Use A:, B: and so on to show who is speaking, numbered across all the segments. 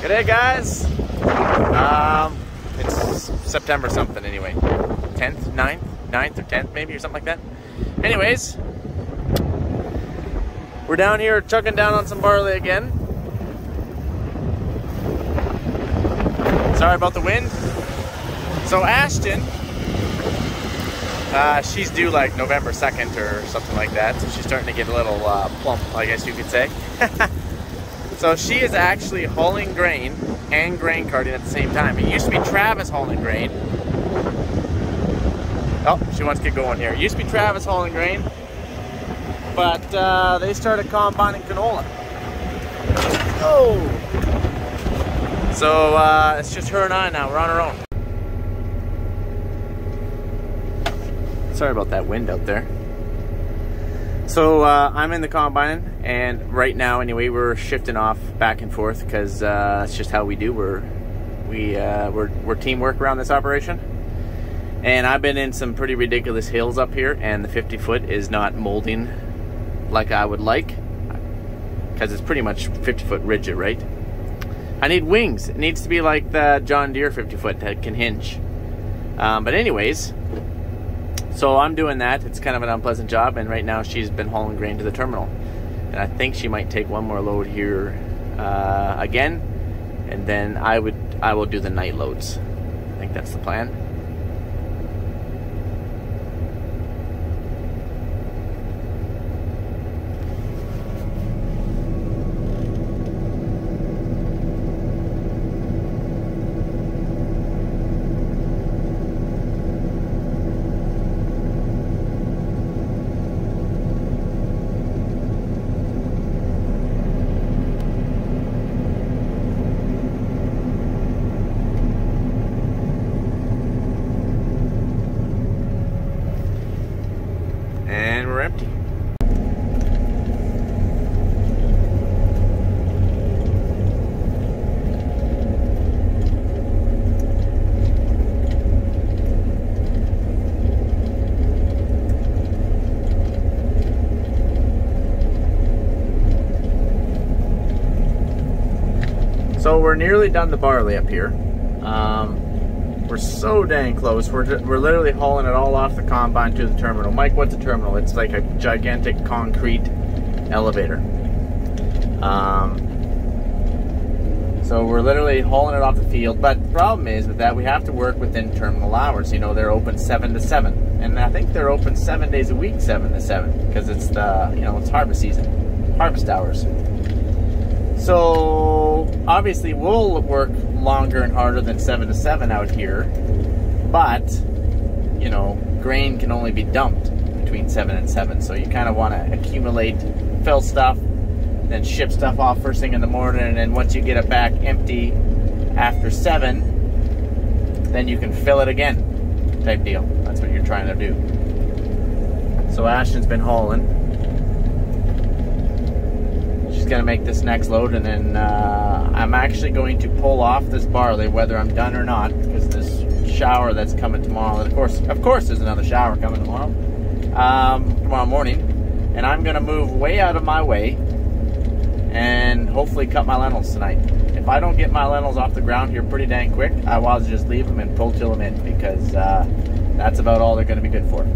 A: G'day guys. It's September something anyway. 10th, 9th or 10th maybe or something like that. Anyways, we're down here chugging down on some barley again. Sorry about the wind. So Ashtyn, she's due like November 2nd or something like that. So she's starting to get a little plump, I guess you could say. So she is actually hauling grain and grain carting at the same time. It used to be Travis hauling grain. Oh, she wants to get going here. It used to be Travis hauling grain, but they started combining canola. Oh! So it's just her and I now. We're on our own. Sorry about that wind out there. So I'm in the combine, and right now anyway we're shifting off back and forth because that's just how we do. We're teamwork around this operation. And I've been in some pretty ridiculous hills up here, and the 50 foot is not molding like I would like because it's pretty much 50 foot rigid, right? I need wings. It needs to be like the John Deere 50 foot that can hinge. But anyways, so I'm doing that. It's kind of an unpleasant job, and right now she's been hauling grain to the terminal. And I think she might take one more load here again, and then I will do the night loads. I think that's the plan. And we're empty. So we're nearly done the barley up here. We're so dang close. We're literally hauling it all off the combine to the terminal. Mike, what's a terminal? It's like a gigantic concrete elevator. So we're literally hauling it off the field. But the problem is with that, we have to work within terminal hours. You know, they're open 7 to 7, and I think they're open 7 days a week, 7 to 7, because it's the it's harvest season, harvest hours. So obviously we'll work longer and harder than 7 to 7 out here, but you know, grain can only be dumped between 7 and 7, so you kind of want to accumulate, fill stuff, then ship stuff off first thing in the morning, and then once you get it back empty after 7, then you can fill it again, type deal. That's what you're trying to do. So Ashtyn's been hauling. She's gonna make this next load, and then I'm actually going to pull off this barley whether I'm done or not, because this shower that's coming tomorrow, and of course there's another shower coming tomorrow morning, and I'm gonna move way out of my way and hopefully cut my lentils tonight. If I don't get my lentils off the ground here pretty dang quick, I will just leave them and pull till them in, because that's about all they're gonna be good for.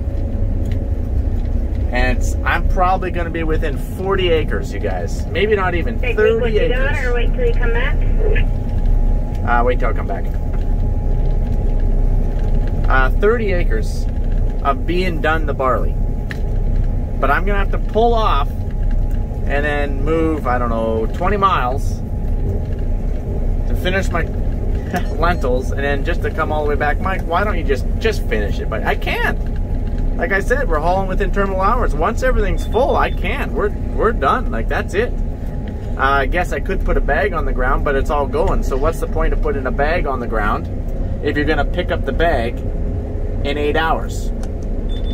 A: And I'm probably going to be within 40 acres, you guys. Maybe not even 30 acres. Done, or wait till you come back? Wait till I come back. 30 acres of being done the barley. But I'm going to have to pull off and then move, I don't know, 20 miles to finish my lentils, and then just to come all the way back. Mike, why don't you just finish it? But I can't. Like I said, we're hauling within terminal hours. Once everything's full, I can't. We're done. Like, that's it. I guess I could put a bag on the ground, but it's all going. So what's the point of putting a bag on the ground if you're going to pick up the bag in 8 hours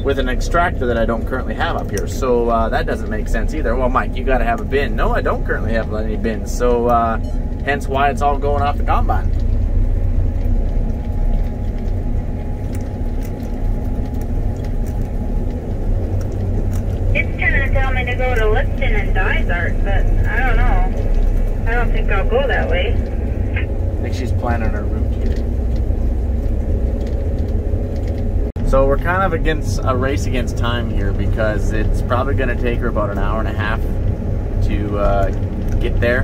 A: with an extractor that I don't currently have up here? So that doesn't make sense either. Well, Mike, you got to have a bin. No, I don't currently have any bins. So hence why it's all going off the combine.
B: It's trying to tell me to go to Lipton and Dysart, but I don't know. I don't think I'll go that way.
A: think she's planning her route here. So we're kind of against a race against time here because it's probably going to take her about an hour and a half to get there,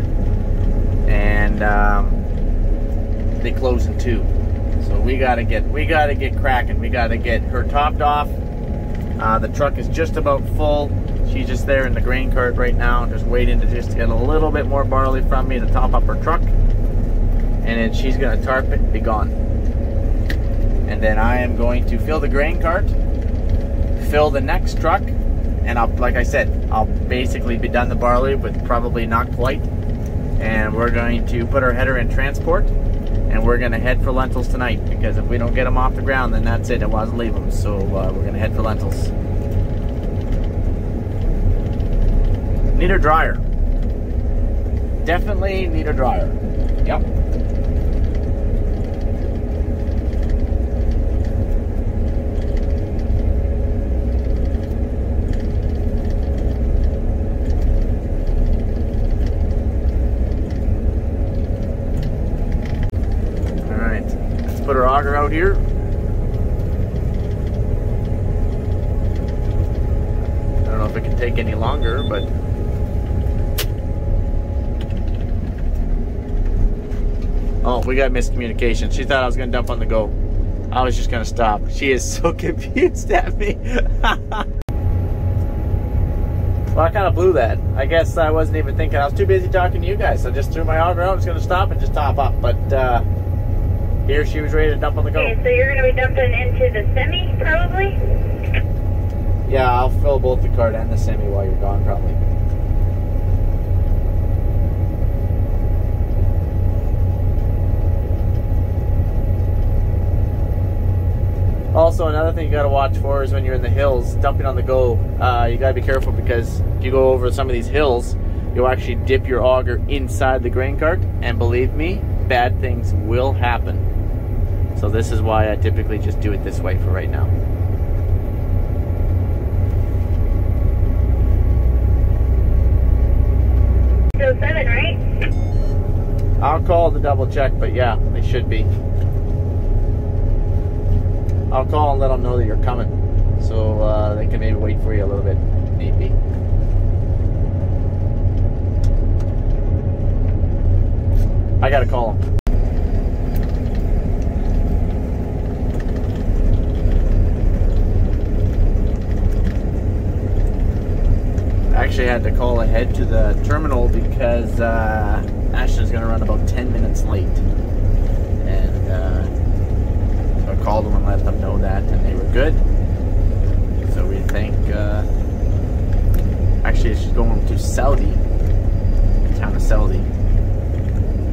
A: and they close in 2. So we gotta get cracking. We gotta get her topped off. The truck is just about full. She's just there in the grain cart right now, just waiting to just get a little bit more barley from me to top up her truck, and then she's gonna tarp it and be gone. And then I am going to fill the grain cart, fill the next truck, and like I said, I'll basically be done the barley, but probably not quite. And we're going to put our header in transport, and we're going to head for lentils tonight, because if we don't get them off the ground, then that's it. It wasn't leave them. So we're going to head for lentils. Need a dryer. Definitely need a dryer. Yep. Put our auger out here. I don't know if it can take any longer, but oh, we got miscommunication. She thought I was gonna dump on the go. I was just gonna stop. She is so confused at me. Well, I kind of blew that. I guess I wasn't even thinking. I was too busy talking to you guys. So I just threw my auger out. I was gonna stop and just top up, but here she was ready to dump on the go.
B: Okay, so you're going to be dumping into the semi, probably?
A: Yeah, I'll fill both the cart and the semi while you're gone, probably. Also, another thing you got to watch for is when you're in the hills, dumping on the go, you got to be careful, because if you go over some of these hills, you'll actually dip your auger inside the grain cart, and believe me, bad things will happen. So this is why I typically just do it this way for right now.
B: So 7, right?
A: I'll call to double check, but yeah, they should be. I'll call and let them know that you're coming, so they can maybe wait for you a little bit, if need be. I gotta call them. Actually had to call ahead to the terminal because Ashtyn's going to run about 10 minutes late, and so I called them and let them know that, and they were good. So we think actually she's going to Saudi, the town of Saudi.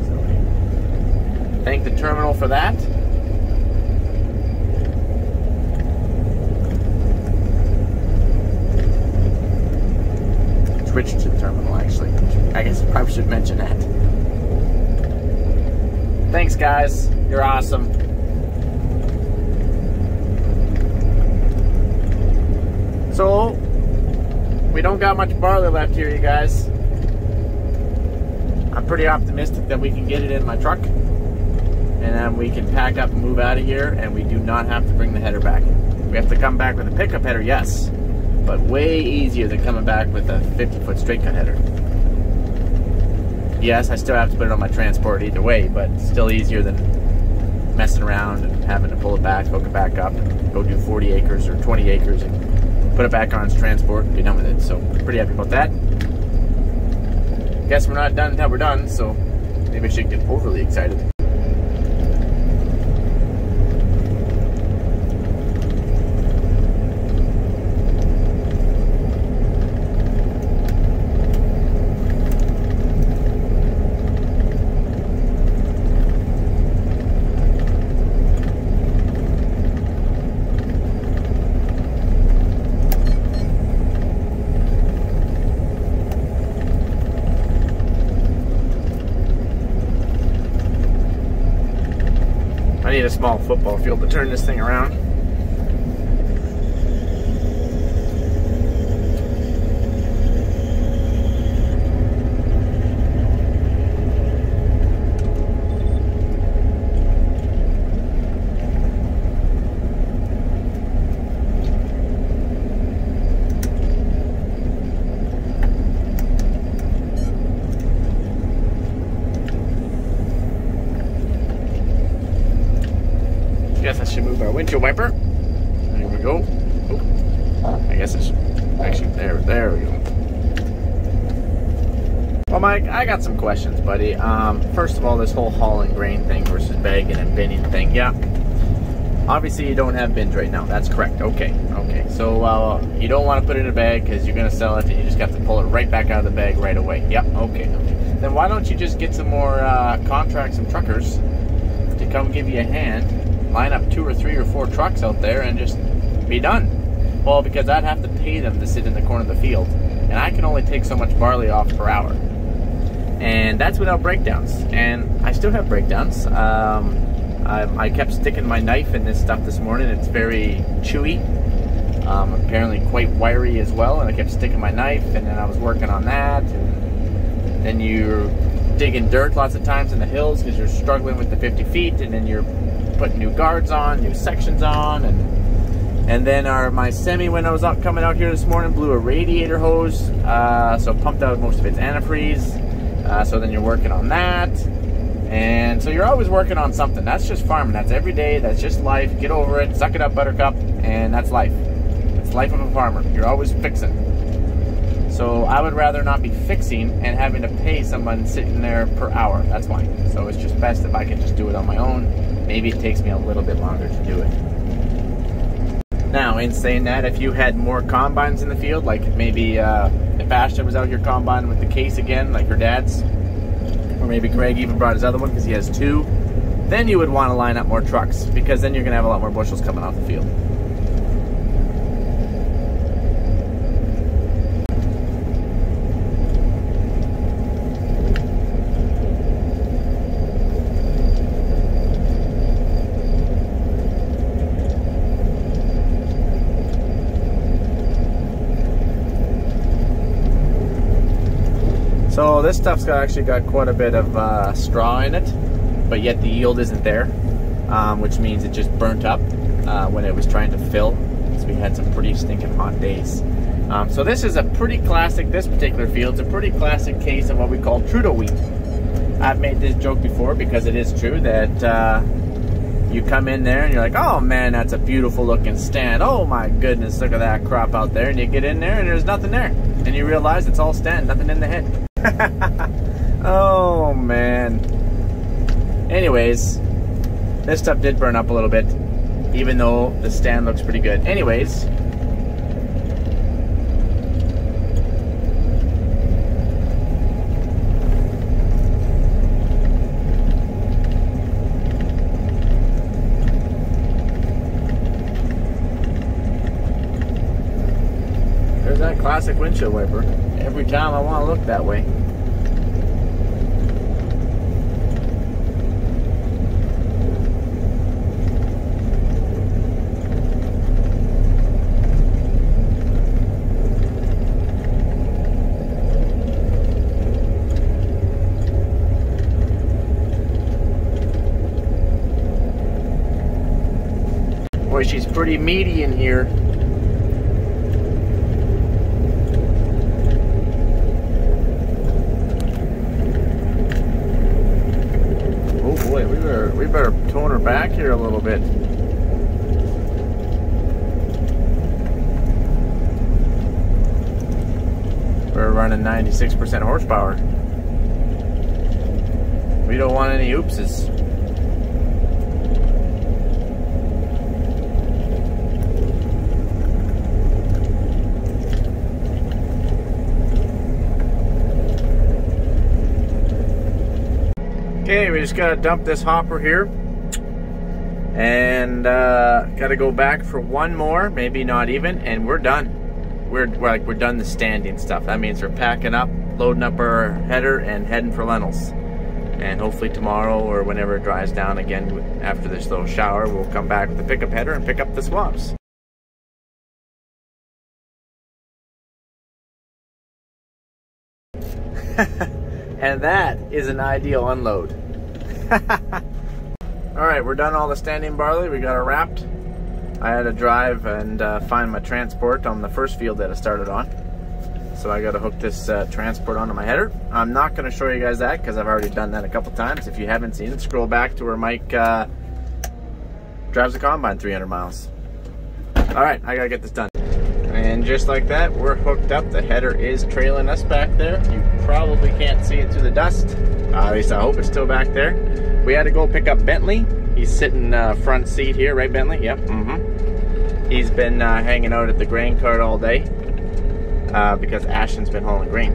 A: So we thank the terminal for that. Switched to the terminal, actually. I guess I probably should mention that. Thanks, guys. You're awesome. So, we don't got much barley left here, you guys. I'm pretty optimistic that we can get it in my truck, and then we can pack up and move out of here, and we do not have to bring the header back. We have to come back with a pickup header, yes, but way easier than coming back with a 50-foot straight cut header. Yes, I still have to put it on my transport either way, but still easier than messing around and having to pull it back, hook it back up, and go do 40 acres or 20 acres and put it back on its transport and be done with it. So, pretty happy about that. Guess we're not done until we're done, so maybe I shouldn't get overly excited. I need a small football field to turn this thing around. guess I should move our windshield wiper. There we go. Oh, I guess it's actually there we go. Well, Mike, I got some questions, buddy. First of all, this whole hauling grain thing versus bagging and binning thing. Yeah, obviously you don't have bins right now. That's correct. Okay. So you don't want to put it in a bag because you're going to sell it and you just have to pull it right back out of the bag right away. Yep. Okay. Then why don't you just get some more contracts and truckers to come give you a hand, line up 2 or 3 or 4 trucks out there and just be done? Well, because I'd have to pay them to sit in the corner of the field, and I can only take so much barley off per hour. And that's without breakdowns, and I still have breakdowns. I kept sticking my knife in this stuff this morning. It's very chewy, apparently quite wiry as well, and I kept sticking my knife, and then I was working on that, and then you're digging dirt lots of times in the hills because you're struggling with the 50 feet, and then you're putting new guards on, new sections on, and then my semi, when I was coming out here this morning, blew a radiator hose, so pumped out most of its antifreeze. So then you're working on that, and so you're always working on something. That's just farming. That's every day. That's just life. Get over it. Suck it up, buttercup, and that's life. It's life of a farmer. You're always fixing. So I would rather not be fixing and having to pay someone sitting there per hour. That's why. So it's just best if I can just do it on my own. Maybe it takes me a little bit longer to do it. Now, in saying that, if you had more combines in the field, like maybe if Ashtyn was out here combining with the case again, like her dad's, or maybe Greg even brought his other one because he has 2, then you would want to line up more trucks, because then you're going to have a lot more bushels coming off the field. So this stuff's actually got quite a bit of straw in it, but yet the yield isn't there, which means it just burnt up when it was trying to fill. So we had some pretty stinking hot days. So this is a pretty classic, this particular field's a pretty classic case of what we call Trudeau wheat. I've made this joke before because it is true that you come in there and you're like, oh man, that's a beautiful looking stand. Oh my goodness, look at that crop out there. And you get in there and there's nothing there. And you realize it's all stand, nothing in the head. Oh man. Anyways, this stuff did burn up a little bit, even though the stand looks pretty good. Anyways, there's that classic windshield wiper. Every time I want to look that way. Boy, she's pretty meaty in here. We better tone her back here a little bit. We're running 96% horsepower. We don't want any oopses. Okay, we just gotta dump this hopper here, and gotta go back for one more, maybe not even, and we're done. We're done the standing stuff. That means we're packing up, loading up our header, and heading for Lentils. And hopefully tomorrow or whenever it dries down again after this little shower, we'll come back with the pickup header and pick up the swabs. And that is an ideal unload. Alright, we're done all the standing barley. We got it wrapped. I had to drive and find my transport on the first field that I started on. So I got to hook this transport onto my header. I'm not going to show you guys that because I've already done that a couple times. If you haven't seen it, scroll back to where Mike dropped drives the combine 300 miles. All right, I gotta get this done. And just like that, we're hooked up. The header is trailing us back there. You probably can't see it through the dust. At least I hope it's still back there. We had to go pick up Bentley. He's sitting front seat here, right, Bentley? Yep. He's been hanging out at the grain cart all day because Ashtyn's been hauling grain.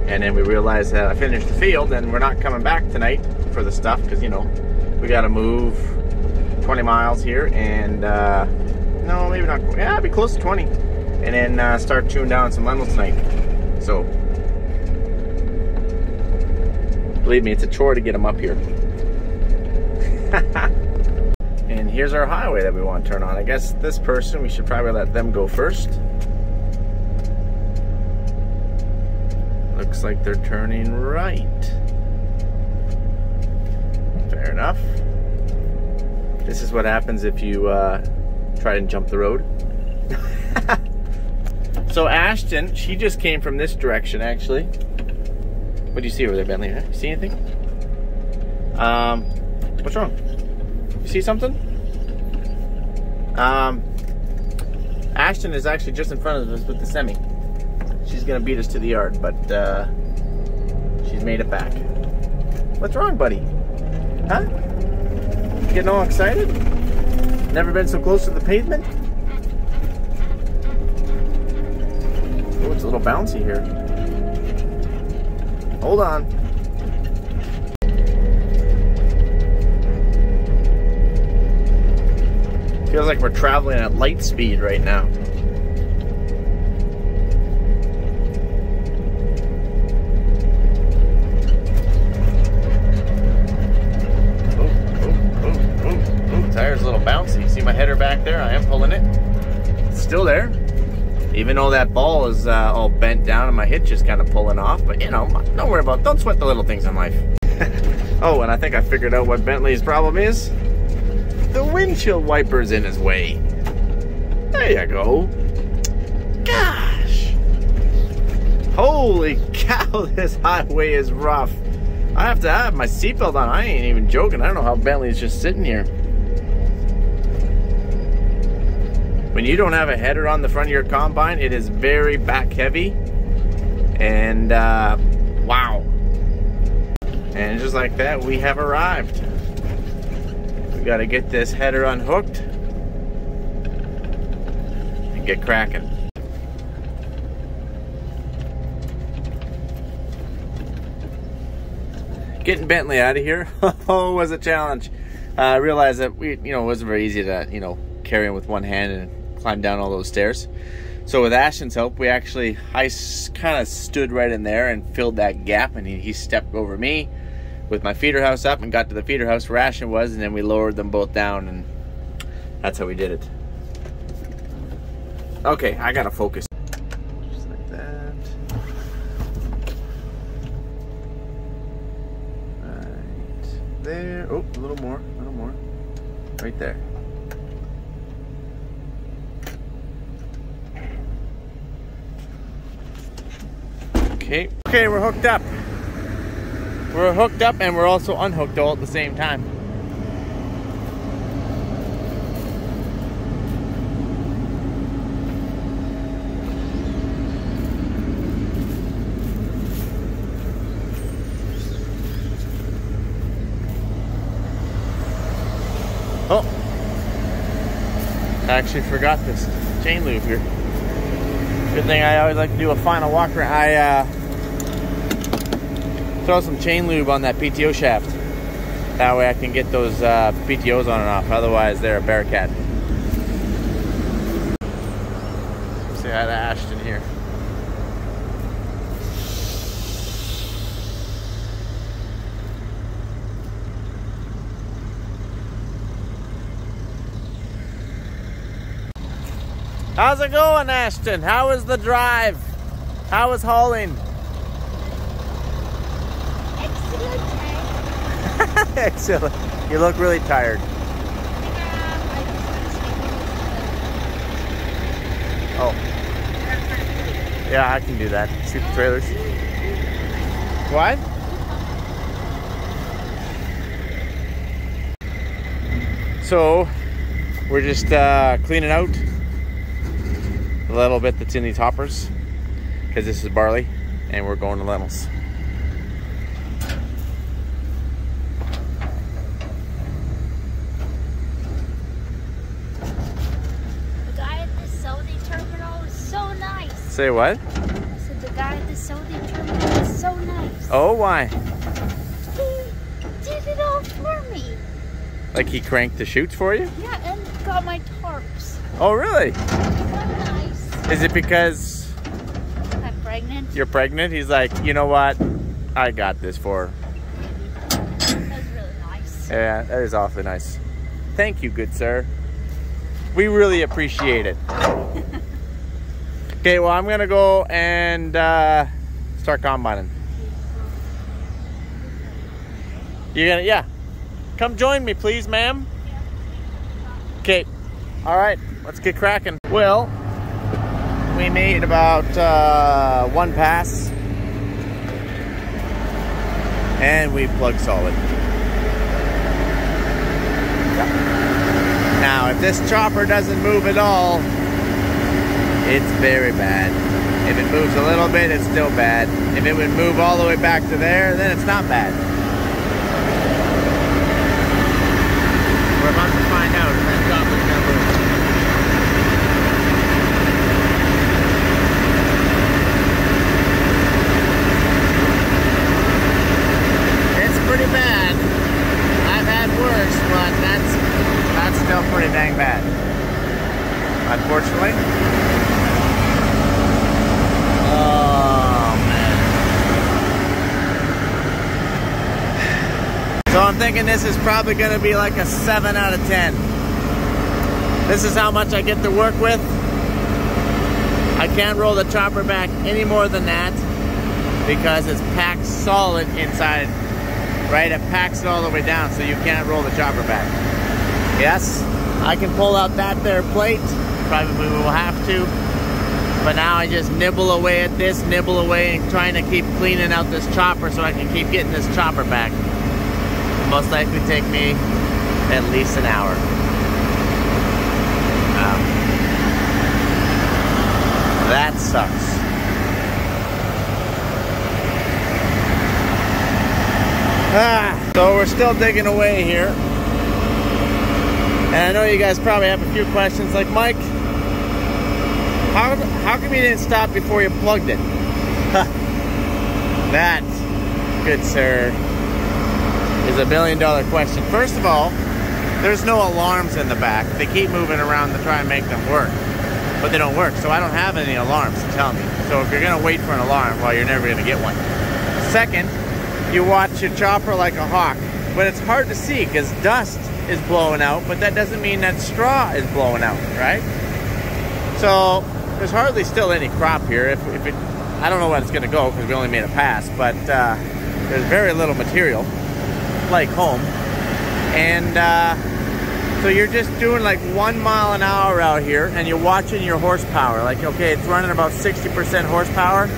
A: And then we realized that I finished the field and we're not coming back tonight for the stuff because, you know, we got to move 20 miles here and, no, maybe not, yeah, it'll be close to 20. And then start chewing down some lentils tonight. So, believe me, it's a chore to get them up here. And here's our highway that we want to turn on. I guess this person, we should probably let them go first. Looks like they're turning right. Fair enough. This is what happens if you try and jump the road. So Ashtyn, she just came from this direction actually. What do you see over there, Bentley? You see anything? What's wrong? You see something? Ashtyn is actually just in front of us with the semi. She's gonna beat us to the yard, but she's made it back. What's wrong, buddy? Huh? Getting all excited? Never been so close to the pavement? Oh, it's a little bouncy here. Hold on. Feels like we're traveling at light speed right now. Tire's a little bouncy. See my header back there? I am pulling it. It's still there. Even though that ball is all bent down and my hitch is kind of pulling off. But you know, don't worry about it. Don't sweat the little things in life. Oh, and I think I figured out what Bentley's problem is. The windshield wiper's in his way. There you go. Gosh. Holy cow, this highway is rough. I have to have my seatbelt on. I ain't even joking. I don't know how Bentley's just sitting here. When you don't have a header on the front of your combine, it is very back heavy. And wow. And just like that, we have arrived. We got to get this header unhooked and get cracking. Getting Bentley out of here was a challenge. I realized that it wasn't very easy to carry him with one hand and climb down all those stairs. So with Ashtyn's help, I kind of stood right in there and filled that gap, and he stepped over me with my feeder house up and got to the feeder house where Ashtyn was, and then we lowered them both down, and that's how we did it. Okay, I gotta focus. Just like that. Right there. Oh, a little more. Right there. Okay, we're hooked up. We're hooked up and we're also unhooked all at the same time. Oh, I actually forgot this chain lube here. Good thing I always like to do a final walk around. I throw some chain lube on that PTO shaft. That way I can get those PTOs on and off. Otherwise, they're a bear cat. Say hi to Ashtyn here. How's it going, Ashtyn? How was the drive? How was hauling?
B: Excellent.
A: Excellent. You look really tired. Oh. Yeah, I can do that. Shoot the trailers. What? So, We're just cleaning out a little bit that's in these hoppers because this is barley and we're going to lentils.
C: The guy at the Saudi terminal is so nice.
A: Say what?
C: I said the guy at the Saudi terminal is so nice.
A: Oh, why?
C: He did it all for me.
A: Like he cranked the chutes for you?
C: Yeah, and got my tarps.
A: Oh, really?
C: So nice.
A: Is it because
C: I'm pregnant.
A: you're pregnant? He's like, you know what? I got this for her.
C: That was really nice.
A: Yeah, that is awfully nice. Thank you, good sir. We really appreciate it. Okay, well, I'm gonna go and start combining. You're gonna, yeah. Come join me, please, ma'am. Okay. All right, let's get cracking. Well, we made about one pass, and we plugged solid. Now, if this chopper doesn't move at all, it's very bad. If it moves a little bit, it's still bad. If it would move all the way back to there, then it's not bad. We're about to find out if that chopper's gonna move. It's pretty bad. I've had worse, but that's still pretty dang bad. Unfortunately. Oh man. So I'm thinking this is probably gonna be like a 7 out of 10. This is how much I get to work with. I can't roll the chopper back any more than that because it's packed solid inside, right? It packs it all the way down, so you can't roll the chopper back. Yes, I can pull out that there plate. Probably will have to. But now I just nibble away at this, nibble away, and trying to keep cleaning out this chopper so I can keep getting this chopper back. It'll most likely take me at least an hour. That sucks. So we're still digging away here. And I know you guys probably have a few questions like, Mike, how come you didn't stop before you plugged it? That, good sir, is $1 billion question. First of all, there's no alarms in the back. They keep moving around to try and make them work, but they don't work. So I don't have any alarms to tell me. So if you're gonna wait for an alarm, well, you're never gonna get one. Second, you watch your chopper like a hawk, but it's hard to see because dust is blowing out, but that doesn't mean that straw is blowing out, right? So there's hardly still any crop here. If it, I don't know what it's gonna go because we only made a pass, but there's very little material, like home. And so you're just doing like 1 mile an hour out here and you're watching your horsepower. Like, okay, it's running about 60% horsepower.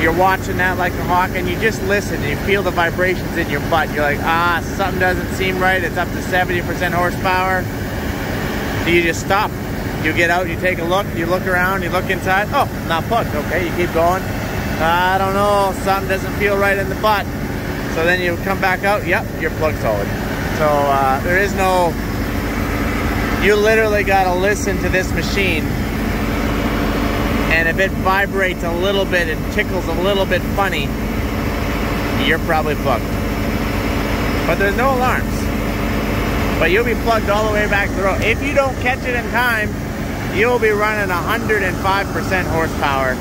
A: You're watching that like a hawk and you just listen and you feel the vibrations in your butt. You're like, something doesn't seem right. It's up to 70% horsepower. Do you just stop? You get out, you take a look, you look around, you look inside. Oh, not plugged. Okay, you keep going. I don't know, something doesn't feel right in the butt. So then you come back out, yep, you're plugged solid. So there is no, you literally gotta listen to this machine. And if it vibrates a little bit and tickles a little bit funny, you're probably plugged. But there's no alarms. But you'll be plugged all the way back to the road. If you don't catch it in time, you'll be running 105% horsepower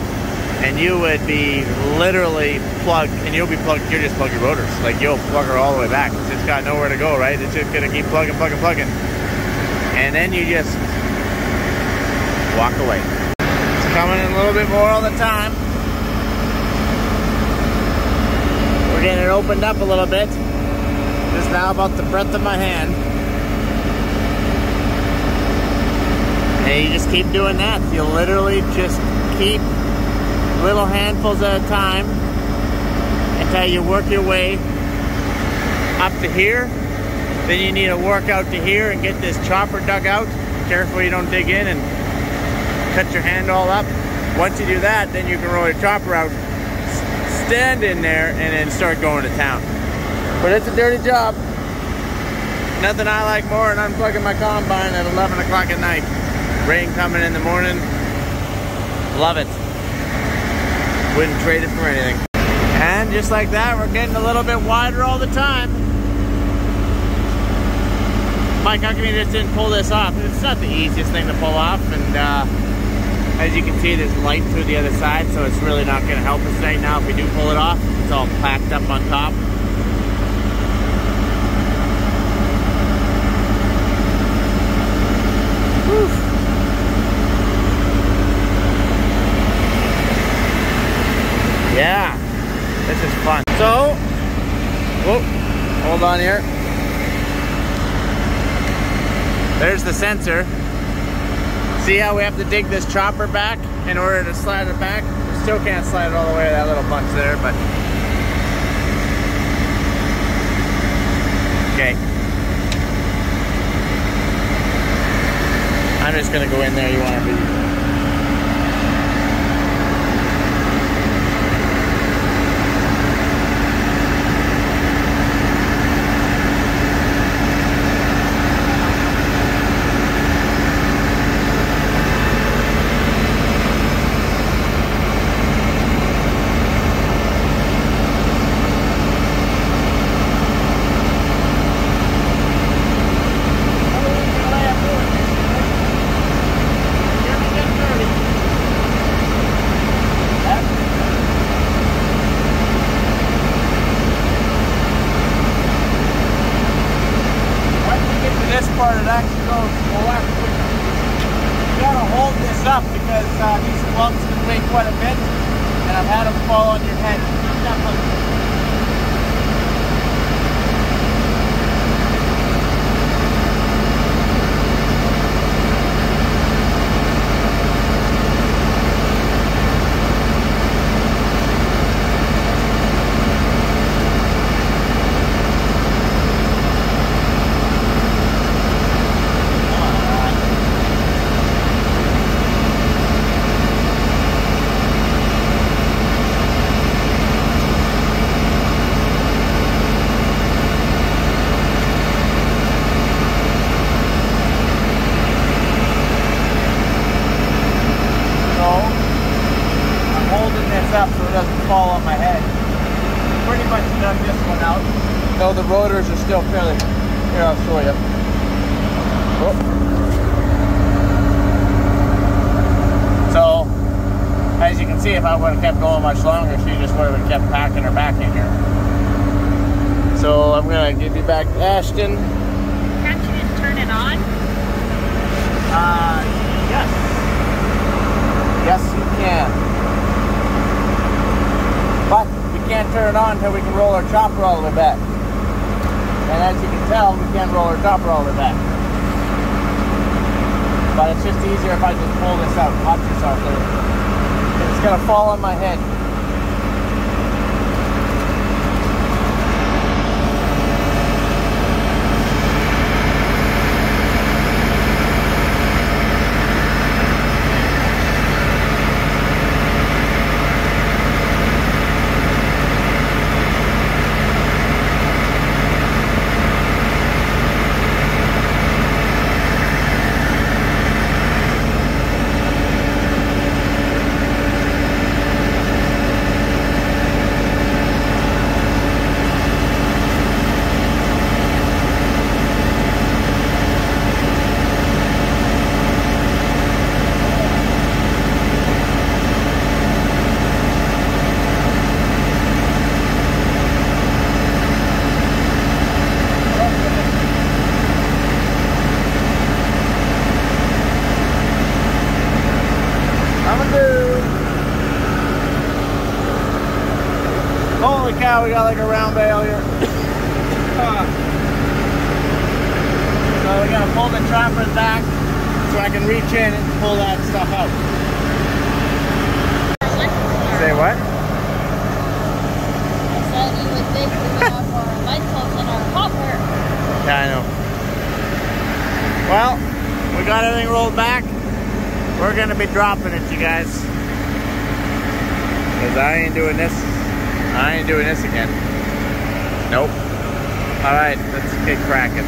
A: and you would be literally plugged, and you'll be plugged, you just plug your rotors. Like, you'll plug her all the way back. It's just got nowhere to go, right? It's just gonna keep plugging, plugging, plugging. And then you just walk away. It's coming in a little bit more all the time. We're getting it opened up a little bit. Just now about the breadth of my hand. And you just keep doing that. You literally just keep little handfuls at a time until you work your way up to here. Then you need to work out to here and get this chopper dug out. careful you don't dig in and cut your hand all up. Once you do that, then you can roll your chopper out, stand in there, and then start going to town. But it's a dirty job. Nothing I like more than unplugging my combine at 11 o'clock at night. Rain coming in the morning. Love it. Wouldn't trade it for anything. And just like that, we're getting a little bit wider all the time. Mike, how come you just didn't pull this off? It's not the easiest thing to pull off, and as you can see, there's light through the other side, so it's really not going to help us right now if we do pull it off. It's all packed up on top. Whew. Yeah, this is fun. So, whoop, hold on here. There's the sensor. See how we have to dig this chopper back in order to slide it back? We still can't slide it all the way to that little bunch there, but... Okay. I'm just gonna go in there. You want to be... These lumps can weigh quite a bit, and I've had them fall on your head. Up so it doesn't fall on my head. Pretty much done this one out. Though the rotors are still fairly... Here, I'll show you. Oh. So, as you can see, if I would have kept going much longer, she just would have kept packing her back in here. So, I'm going to give you back to Ashtyn.
C: Can't you just turn it on?
A: Yes. Yes, you can. But we can't turn it on until we can roll our chopper all the way back. And as you can tell, we can't roll our chopper all the way back. But it's just easier if I just pull this out. Watch yourself there. It's going to fall on my head. Holy cow, we got like a round bale here. So we gotta pull the chopper back so I can reach in and pull that stuff out. Say what?
C: I said you would think we would have our lentils in our hopper.
A: Yeah, I know. Well, We got everything rolled back. We're gonna be dropping it, you guys. Cause I ain't doing this. I ain't doing this again. Nope. All right, let's get cracking.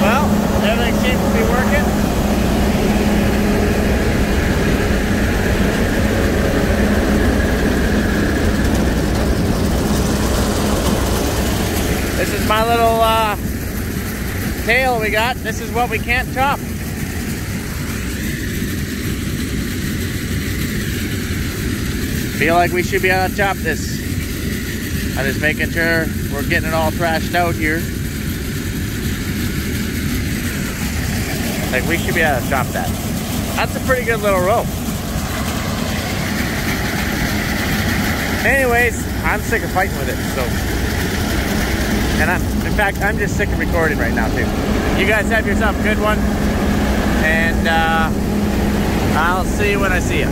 A: Well, everything seems to be working. This is my little tail we got. This is what we can't chop. Feel like we should be able to chop this. I'm just making sure we're getting it all trashed out here. Like, we should be able to chop that. That's a pretty good little rope. Anyways, I'm sick of fighting with it, so. And in fact, I'm just sick of recording right now, too. You guys have yourself a good one. And I'll see you when I see you.